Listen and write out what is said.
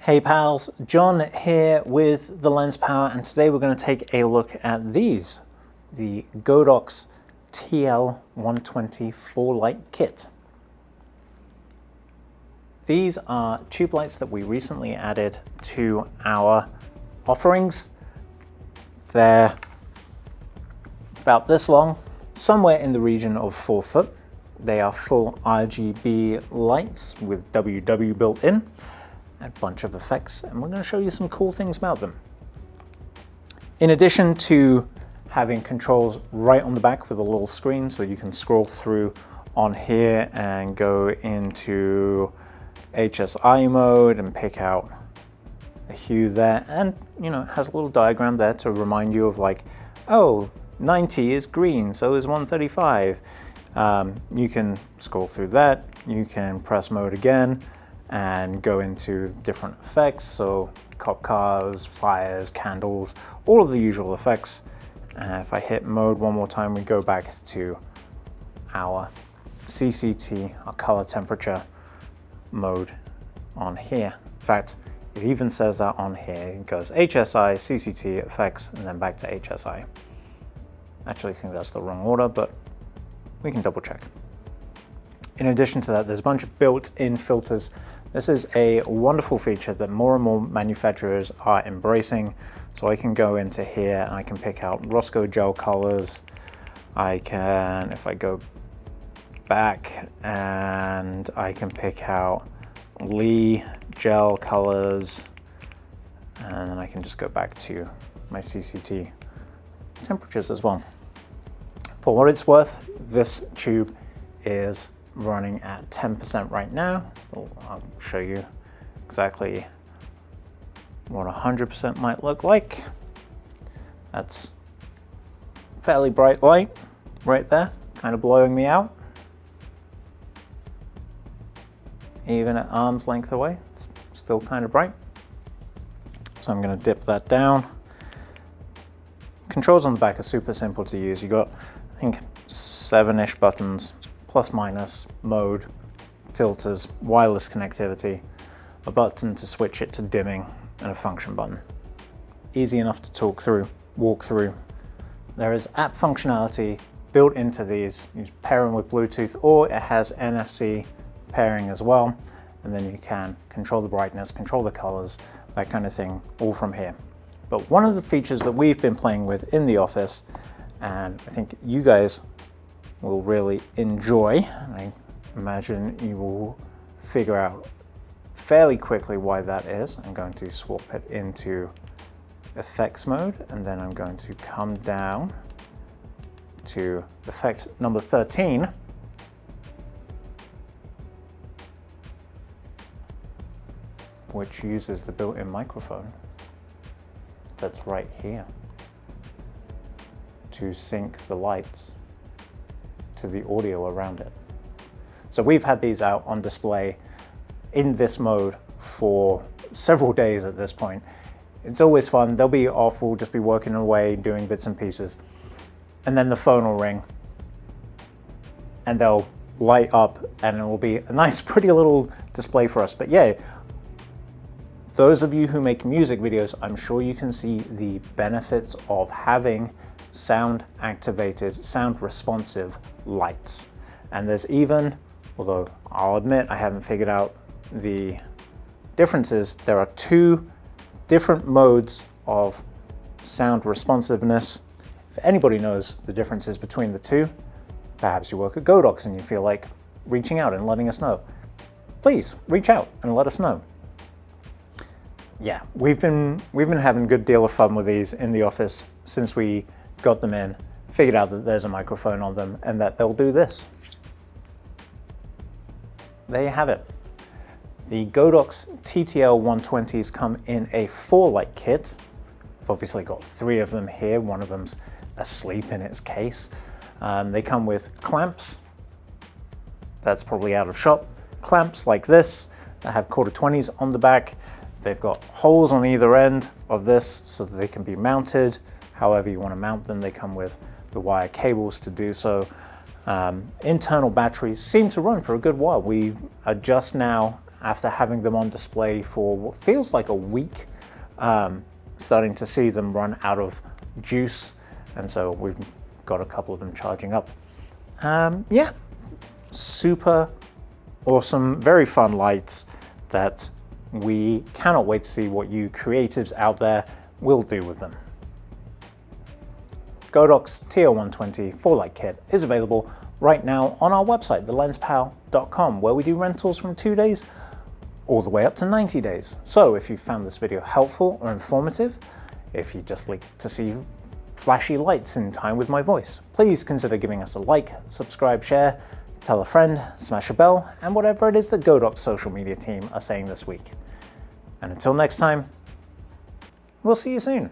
Hey pals, John here with the LensPal, and today we're going to take a look at these, the Godox TL120 4-light kit. These are tube lights that we recently added to our offerings. They're about this long, somewhere in the region of 4 foot. They are full RGB lights with WW built in. A bunch of effects, and we're going to show you some cool things about them. In addition to having controls right on the back with a little screen, so you can scroll through on here and go into HSI mode and pick out a hue there, and it has a little diagram there to remind you of like, oh, 90 is green, so is 135. You can scroll through that, you can press mode again and go into different effects, so cop cars, fires, candles, all of the usual effects. If I hit mode one more time, we go back to our CCT, our color temperature mode on here. In fact, it even says that on here. It goes HSI, CCT, effects, and then back to HSI. Actually, I think that's the wrong order, but we can double check. In addition to that, there's a bunch of built-in filters. This is a wonderful feature that more and more manufacturers are embracing. So I can go into here and I can pick out Roscoe gel colors. I can, if I go back, and I can pick out Lee gel colors, and then I can just go back to my CCT temperatures as well. For what it's worth, this tube is running at 10% right now. I'll show you exactly what 100% might look like. That's fairly bright light right there, kind of blowing me out. Even at arm's length away, it's still kind of bright. So I'm going to dip that down. Controls on the back are super simple to use. You got, I think, 7-ish buttons, plus minus, mode, filters, wireless connectivity, a button to switch it to dimming, and a function button. Easy enough to walk through. There is app functionality built into these. You pair them with Bluetooth, or it has NFC pairing as well, and then you can control the brightness, control the colors, that kind of thing, all from here. But one of the features that we've been playing with in the office, and I think you guys will really enjoy, and I imagine you will figure out fairly quickly why that is. I'm going to swap it into effects mode, and then I'm going to come down to effect number 13, which uses the built-in microphone that's right here to sync the lights to the audio around it. So we've had these out on display in this mode for several days at this point. It's always fun. They'll be off, we'll just be working away, doing bits and pieces, and then the phone will ring and they'll light up and it will be a nice, pretty little display for us. But yeah, those of you who make music videos, I'm sure you can see the benefits of having sound activated, sound responsive lights. And there's even, although I'll admit I haven't figured out the differences, there are 2 different modes of sound responsiveness. If anybody knows the differences between the 2, perhaps you work at Godox and you feel like reaching out and letting us know, please reach out and let us know. Yeah, we've been having a good deal of fun with these in the office since we got them in, figured out that there's a microphone on them and that they'll do this. There you have it. The Godox TTL120s come in a 4-light kit. I've obviously got 3 of them here. One of them's asleep in its case. They come with clamps. That's probably out of shop. Clamps like this that have 1/4-20s on the back. They've got holes on either end of this so that they can be mounted however you want to mount them. They come with the wire cables to do so. Internal batteries seem to run for a good while. We are just now after having them on display for what feels like a week, starting to see them run out of juice, and so we've got a couple of them charging up. Yeah, super awesome, very fun lights that we cannot wait to see what you creatives out there will do with them. Godox TL120 4-light kit is available right now on our website, thelenspal.com, where we do rentals from 2 days all the way up to 90 days. So if you found this video helpful or informative, if you just like to see flashy lights in time with my voice, please consider giving us a like, subscribe, share, tell a friend, smash a bell, and whatever it is that Godox social media team are saying this week. And until next time, we'll see you soon.